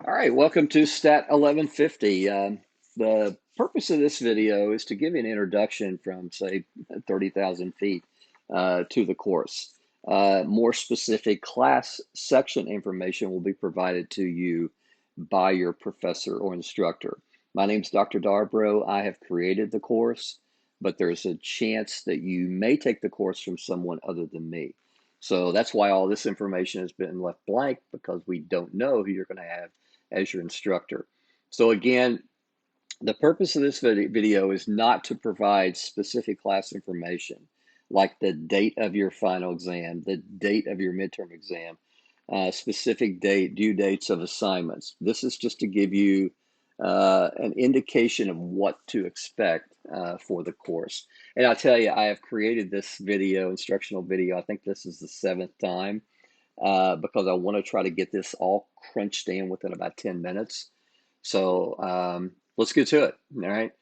All right, welcome to Stat 1150. The purpose of this video is to give you an introduction from, say, 30,000 feet to the course. More specific class section information will be provided to you by your professor or instructor. My name is Dr. Darbro. I have created the course, but there's a chance that you may take the course from someone other than me. So that's why all this information has been left blank, because we don't know who you're going to have as your instructor. So again, the purpose of this video is not to provide specific class information like the date of your final exam, the date of your midterm exam, specific due dates of assignments. This is just to give you an indication of what to expect for the course. And I'll tell you, I have created this video, instructional video. I think this is the 7th time because I want to try to get this all crunched in within about 10 minutes. So let's get to it. All right.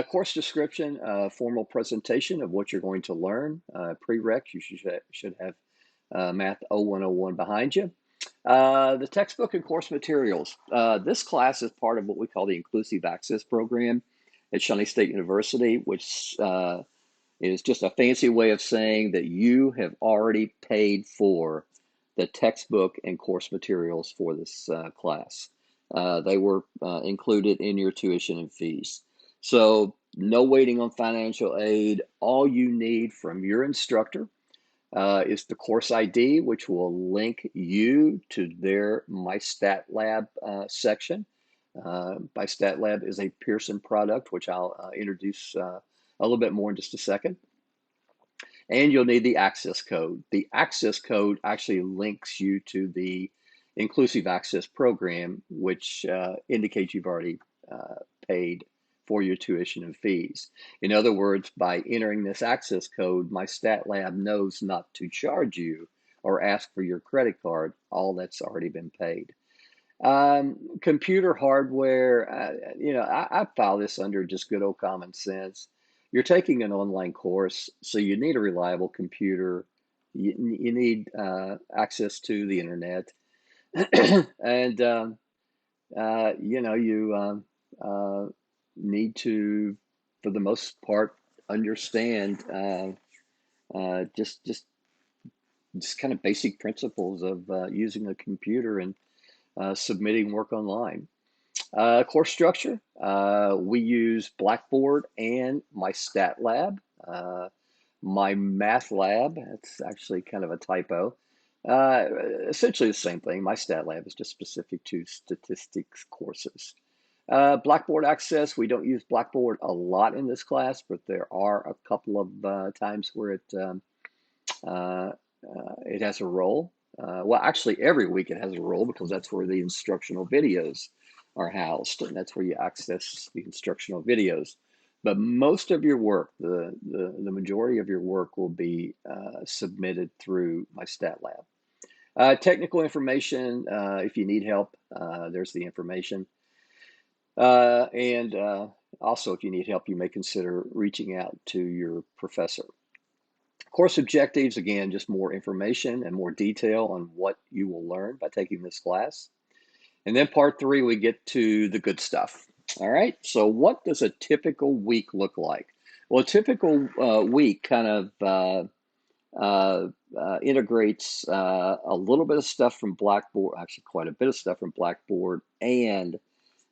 Course description, formal presentation of what you're going to learn. Prereqs, you should have Math 0101 behind you. The textbook and course materials. This class is part of what we call the Inclusive Access Program at Shawnee State University, which is just a fancy way of saying that you have already paid for the textbook and course materials for this class. They were included in your tuition and fees. So no waiting on financial aid. All you need from your instructor is the course ID, which will link you to their MyStatLab section. MyStatLab is a Pearson product, which I'll introduce a little bit more in just a second. And you'll need the access code. The access code actually links you to the Inclusive Access Program, which indicates you've already paid for your tuition and fees. In other words, by entering this access code, MyStatLab knows not to charge you or ask for your credit card. All that's already been paid. Computer hardware, I file this under just good old common sense. You're taking an online course, so you need a reliable computer. You need access to the internet, and you need to, for the most part, understand just kind of basic principles of using a computer and submitting work online. Course structure, we use Blackboard and MyStatLab. My math lab, that's actually kind of a typo. Essentially the same thing. MyStatLab is just specific to statistics courses. Blackboard access, we don't use Blackboard a lot in this class, but there are a couple of times where uh, it has a role. Well, actually, every week it has a role because that's where the instructional videos are housed, and that's where you access the instructional videos. But most of your work, the majority of your work, will be submitted through MyStatLab. Technical information, if you need help, there's the information. And also, if you need help, you may consider reaching out to your professor. Course objectives, again, just more information and more detail on what you will learn by taking this class. And then part 3, we get to the good stuff. All right, so what does a typical week look like? Well, a typical week kind of integrates a little bit of stuff from Blackboard, actually quite a bit of stuff from Blackboard and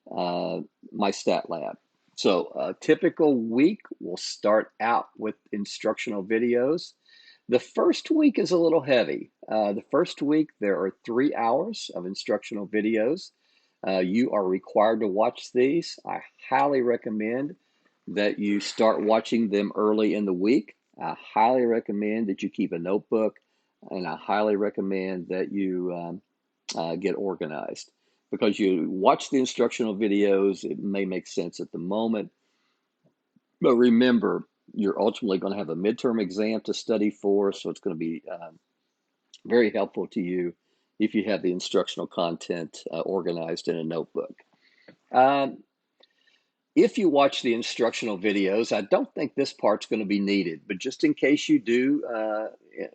MyStatLab. So a typical week will start out with instructional videos. The first week is a little heavy. The first week, there are 3 hours of instructional videos. You are required to watch these. I highly recommend that you start watching them early in the week. I highly recommend that you keep a notebook, and I highly recommend that you get organized. Because you watch the instructional videos, it may make sense at the moment, but remember, you're ultimately going to have a midterm exam to study for, so it's going to be very helpful to you if you have the instructional content organized in a notebook. Um, if you watch the instructional videos, I don't think this part's going to be needed, but just in case you do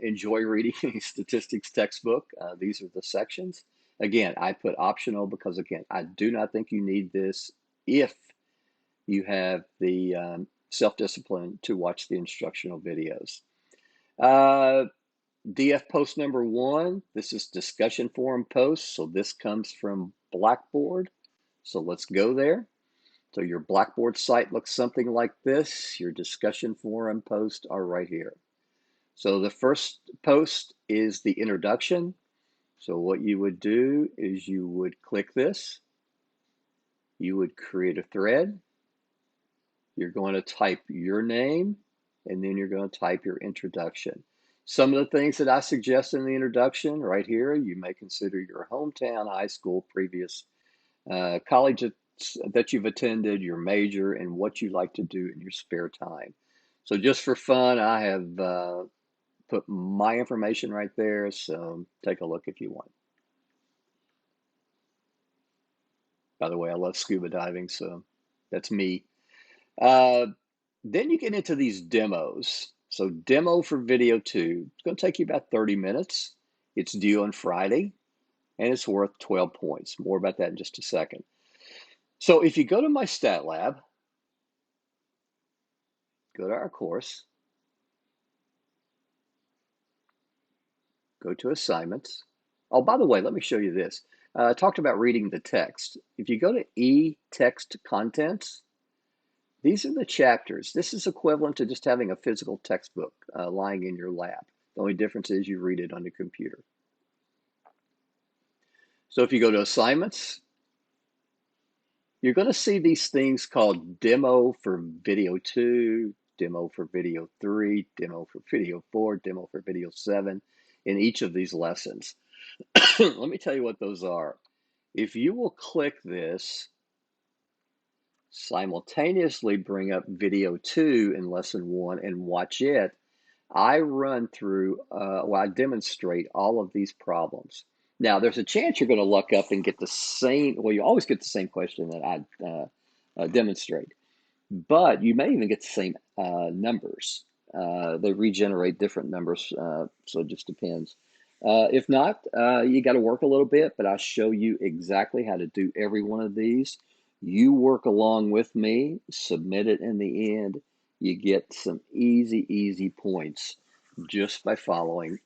enjoy reading a statistics textbook, these are the sections. Again, I put optional because, again, I do not think you need this if you have the self-discipline to watch the instructional videos. DF post number 1, this is discussion forum post, so this comes from Blackboard. So let's go there. So your Blackboard site looks something like this. Your discussion forum posts are right here. So the first post is the introduction. So what you would do is you would click this. You would create a thread. You're going to type your name, and then you're going to type your introduction. Some of the things that I suggest in the introduction right here, you may consider your hometown, high school, previous college that you've attended, your major, and what you like to do in your spare time. So just for fun, I have put my information right there, so take a look if you want. By the way, I love scuba diving, so that's me. Then you get into these demos. So demo for video 2, it's going to take you about 30 minutes. It's due on Friday, and it's worth 12 points. More about that in just a second. So if you go to my Stat Lab, go to our course, go to assignments. Oh, by the way, let me show you this. I talked about reading the text. If you go to e-text contents, these are the chapters. This is equivalent to just having a physical textbook lying in your lap. The only difference is you read it on the computer. So if you go to assignments, you're going to see these things called demo for video 2, demo for video 3, demo for video 4, demo for video 7 in each of these lessons. Let me tell you what those are. If you will click this, simultaneously bring up video 2 in lesson 1 and watch it, I run through, I demonstrate all of these problems. Now, there's a chance you're going to look up and get the same, well, you always get the same question that I demonstrate, but you may even get the same numbers. They regenerate different numbers, so it just depends. If not, you got to work a little bit, but I'll show you exactly how to do every one of these. You work along with me, submit it in the end. You get some easy points just by following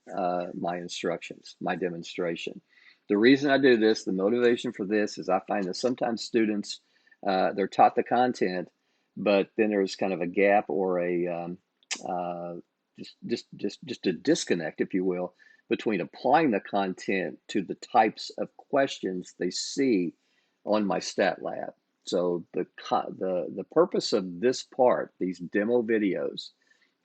my instructions, my demonstration. The reason I do this, the motivation for this is I find that sometimes students, they're taught the content, but then there's kind of a gap or a just a disconnect, if you will, between applying the content to the types of questions they see on my stat lab. So the purpose of this part, these demo videos,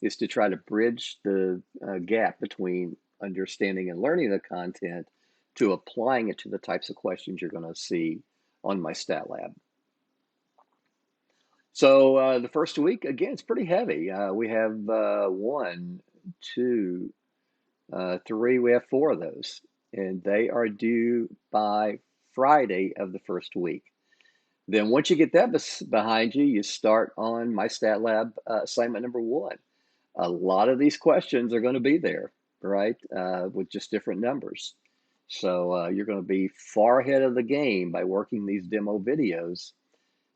is to try to bridge the gap between understanding and learning the content to applying it to the types of questions you're going to see on my stat lab. So the first week, again, it's pretty heavy. We have 1, 2, 3, we have 4 of those, and they are due by Friday of the first week. Then once you get that behind you, you start on my stat lab assignment number 1. A lot of these questions are going to be there, right, with just different numbers. So you're going to be far ahead of the game by working these demo videos,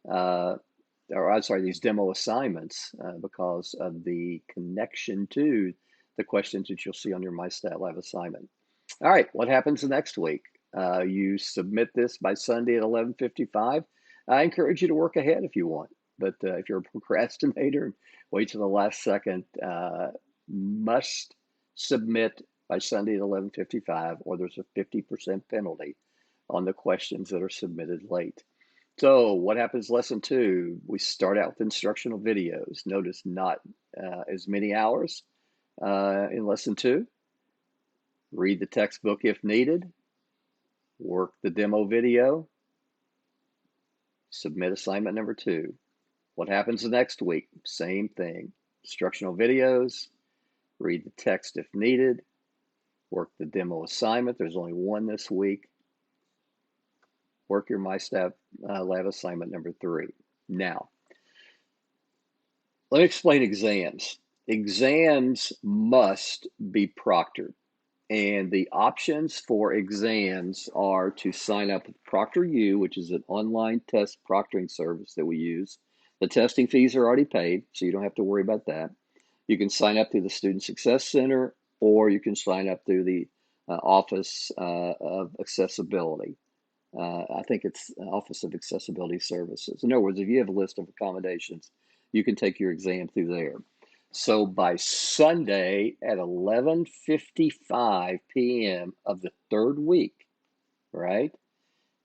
or I'm sorry, these demo assignments because of the connection to the questions that you'll see on your My Stat Lab assignment. All right, what happens next week? You submit this by Sunday at 11:55. I encourage you to work ahead if you want, but if you're a procrastinator, wait till the last second. Must submit by Sunday at 11:55, or there's a 50% penalty on the questions that are submitted late. So what happens lesson 2? We start out with instructional videos. Notice not as many hours in lesson 2. Read the textbook if needed. Work the demo video. Submit assignment number 2. What happens the next week? Same thing. Instructional videos. Read the text if needed. Work the demo assignment. There's only 1 this week. Work your My Stat Lab assignment number 3. Now, let me explain exams. Exams must be proctored. And the options for exams are to sign up with Proctoru, which is an online test proctoring service that we use. The testing fees are already paid, so you don't have to worry about that. You can sign up through the Student Success Center, or you can sign up through the Office of Accessibility. I think it's Office of Accessibility Services. In other words, if you have a list of accommodations, you can take your exam through there. So by Sunday at 11:55 p.m. of the third week, right?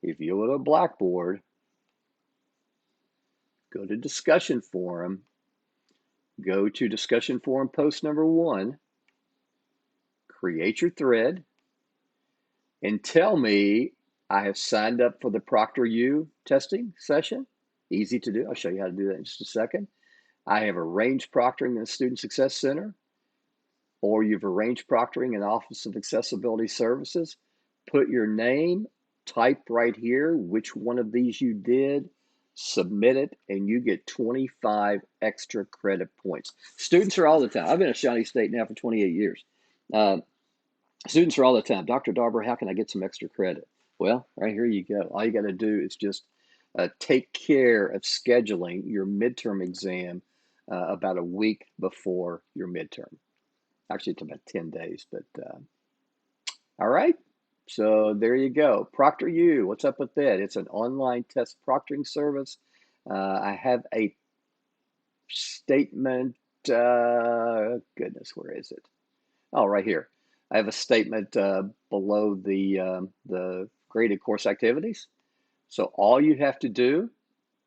If you go to Blackboard, go to discussion forum, go to discussion forum post number 1, create your thread, and tell me I have signed up for the Proctoru testing session. Easy to do. I'll show you how to do that in just a second. I have arranged proctoring in the Student Success Center, or you've arranged proctoring in the Office of Accessibility Services. Put your name, type right here which one of these you did, submit it, and you get 25 extra credit points. Students are all the time. I've been at Shawnee State now for 28 years. Students are all the time, Dr. Darber, how can I get some extra credit? Well, right here you go. All you got to do is just take care of scheduling your midterm exam about a week before your midterm. Actually, it's about 10 days, but all right. So there you go. Proctoru, what's up with that? It's an online test proctoring service. I have a statement. Goodness, where is it? Oh, right here. I have a statement below the graded course activities. So all you have to do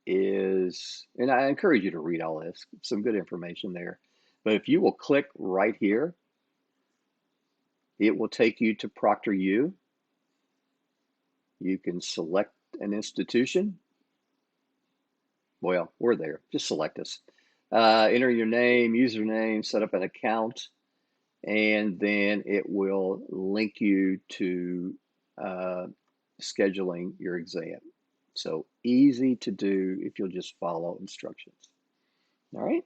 is, and I encourage you to read all this, some good information there. But if you will click right here, it will take you to Proctoru. You can select an institution. Well, we're there. Just select us. Enter your name, username, set up an account, and then it will link you to scheduling your exam. So easy to do if you'll just follow instructions. All right.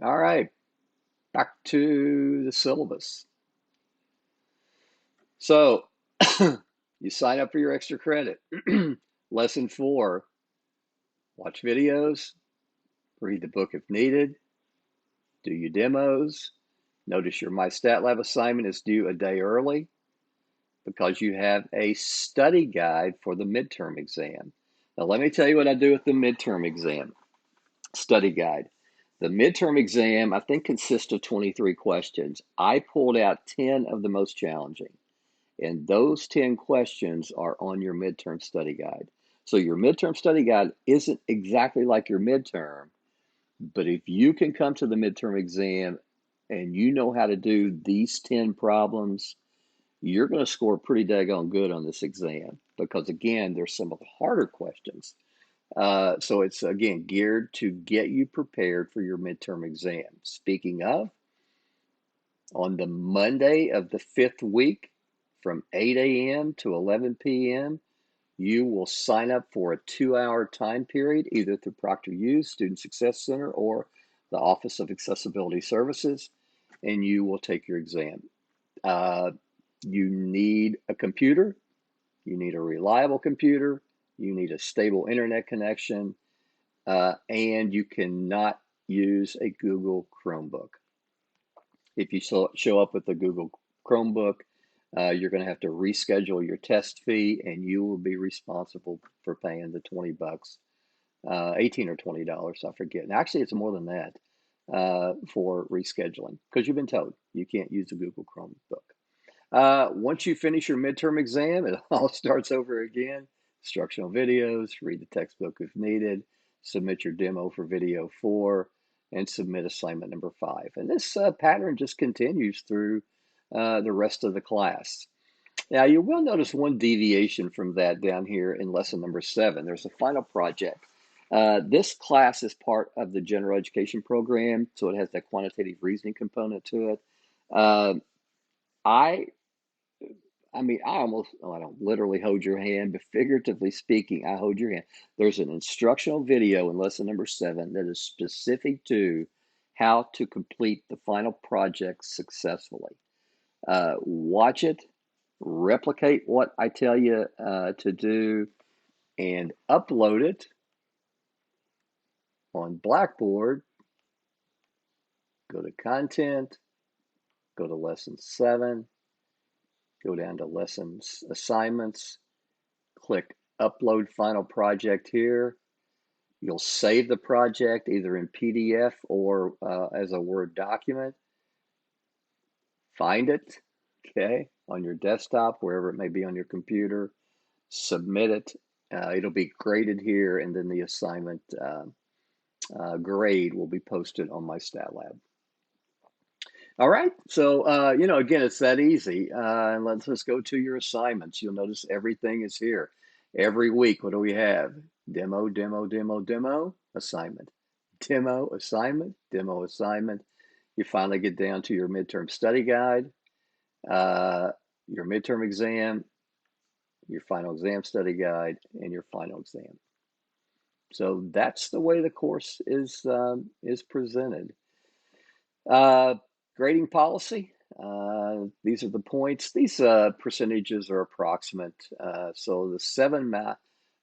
All right. Back to the syllabus. So you sign up for your extra credit. Lesson 4, watch videos, read the book if needed, do your demos. Notice your My Stat Lab assignment is due a day early because you have a study guide for the midterm exam. Now, let me tell you what I do with the midterm exam study guide. The midterm exam, I think, consists of 23 questions. I pulled out 10 of the most challenging, and those 10 questions are on your midterm study guide. So your midterm study guide isn't exactly like your midterm, but if you can come to the midterm exam and you know how to do these 10 problems, you're going to score pretty daggone good on this exam because, again, there's some of the harder questions. So it's, again, geared to get you prepared for your midterm exam. Speaking of, on the Monday of the 5th week from 8 a.m. to 11 p.m., you will sign up for a 2-hour time period, either through Proctoru, Student Success Center, or the Office of Accessibility Services, and you will take your exam. You need a computer, you need a reliable computer, you need a stable internet connection, and you cannot use a Google Chromebook. If you show up with a Google Chromebook, you're going to have to reschedule your test fee, and you will be responsible for paying the 20 bucks, 18 or $20, I forget. And actually, it's more than that for rescheduling because you've been told you can't use a Google Chromebook. Once you finish your midterm exam, it all starts over again. Instructional videos, read the textbook if needed, submit your demo for video 4, and submit assignment number 5. And this pattern just continues through the rest of the class. Now, you will notice one deviation from that down here in lesson number 7. There's a final project. This class is part of the general education program, so it has that quantitative reasoning component to it. I mean, I don't literally hold your hand, but figuratively speaking, I hold your hand. There's an instructional video in lesson number 7 that is specific to how to complete the final project successfully. Watch it, replicate what I tell you to do, and upload it on Blackboard. Go to Content, go to Lesson 7, go down to Lessons Assignments, click Upload Final Project here. You'll save the project either in PDF or as a Word document. Find it, okay, on your desktop, wherever it may be on your computer. Submit it. It'll be graded here, and then the assignment grade will be posted on my Stat Lab. All right, so again, it's that easy. And let's just go to your assignments. You'll notice everything is here. Every week, what do we have? Demo, demo, demo, demo, assignment. Demo, assignment, demo, assignment. You finally get down to your midterm study guide, your midterm exam, your final exam study guide, and your final exam. So that's the way the course is presented. Grading policy. These are the points. These percentages are approximate. So the 7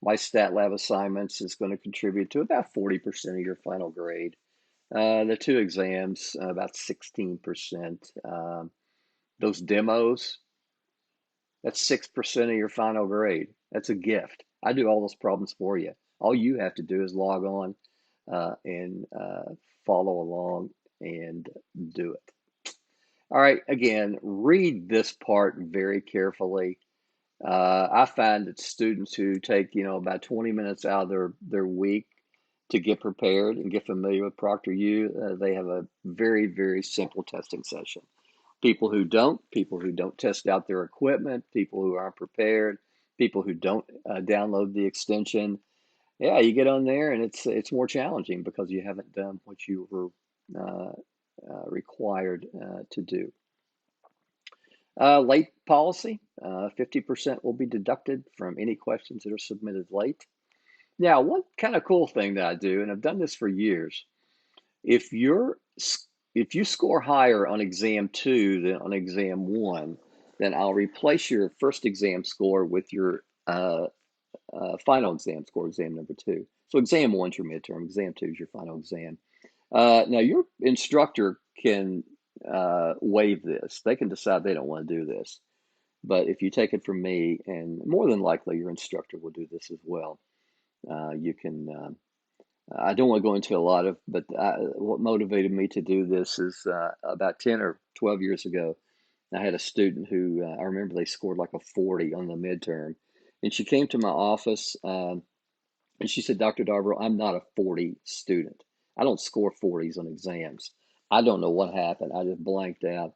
my Stat Lab assignments is going to contribute to about 40% of your final grade. The 2 exams, about 16%. Those demos, that's 6% of your final grade. That's a gift. I do all those problems for you. All you have to do is log on and follow along and do it. All right, again, read this part very carefully. I find that students who take, about 20 minutes out of their week to get prepared and get familiar with Proctoru, they have a very, very simple testing session. People who don't test out their equipment, people who aren't prepared, people who don't download the extension. Yeah, you get on there and it's more challenging because you haven't done what you were required to do. Late policy, 50% will be deducted from any questions that are submitted late. Now, one kind of cool thing that I do, and I've done this for years, if you score higher on exam 2 than on exam 1, then I'll replace your first exam score with your final exam score, exam number 2. So exam 1's your midterm, exam 2 is your final exam. Now your instructor can waive this. They can decide they don't want to do this. But if you take it from me, and more than likely your instructor will do this as well, you can. I don't want to go into a lot of, but what motivated me to do this is about 10 or 12 years ago, I had a student who I remember they scored like a 40 on the midterm. And she came to my office and she said, Dr. Darbow, I'm not a 40 student. I don't score 40s on exams. I don't know what happened. I just blanked out.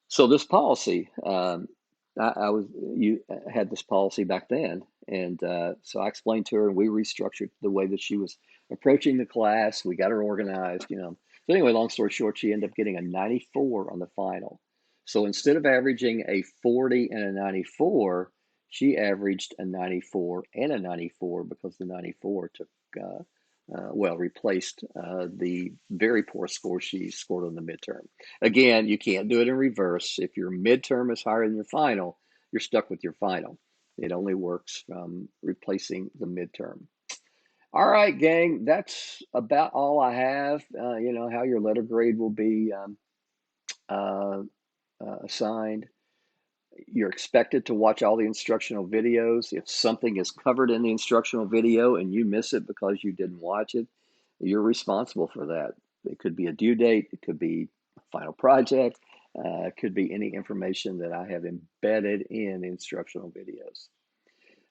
So this policy, you had this policy back then, and so I explained to her, and we restructured the way that she was approaching the class. We got her organized. So anyway, long story short, she ended up getting a 94 on the final. So instead of averaging a 40 and a 94, she averaged a 94 and a 94 because the 94 took replaced the very poor score she scored on the midterm. Again, you can't do it in reverse. If your midterm is higher than your final, you're stuck with your final. It only works from replacing the midterm. All right, gang, that's about all I have. How your letter grade will be assigned. You're expected to watch all the instructional videos. If something is covered in the instructional video and you miss it because you didn't watch it, you're responsible for that. It could be a due date. It could be a final project. It could be any information that I have embedded in the instructional videos.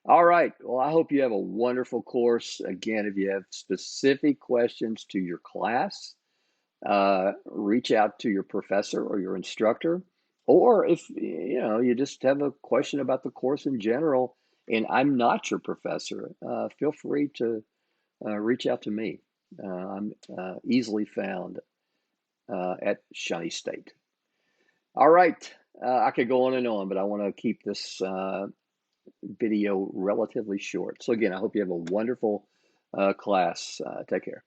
All right. Well, I hope you have a wonderful course. Again, if you have specific questions to your class, reach out to your professor or your instructor. Or if you just have a question about the course in general, and I'm not your professor, feel free to reach out to me. I'm easily found at Shawnee State. All right, I could go on and on, but I want to keep this video relatively short. So again, I hope you have a wonderful class. Take care.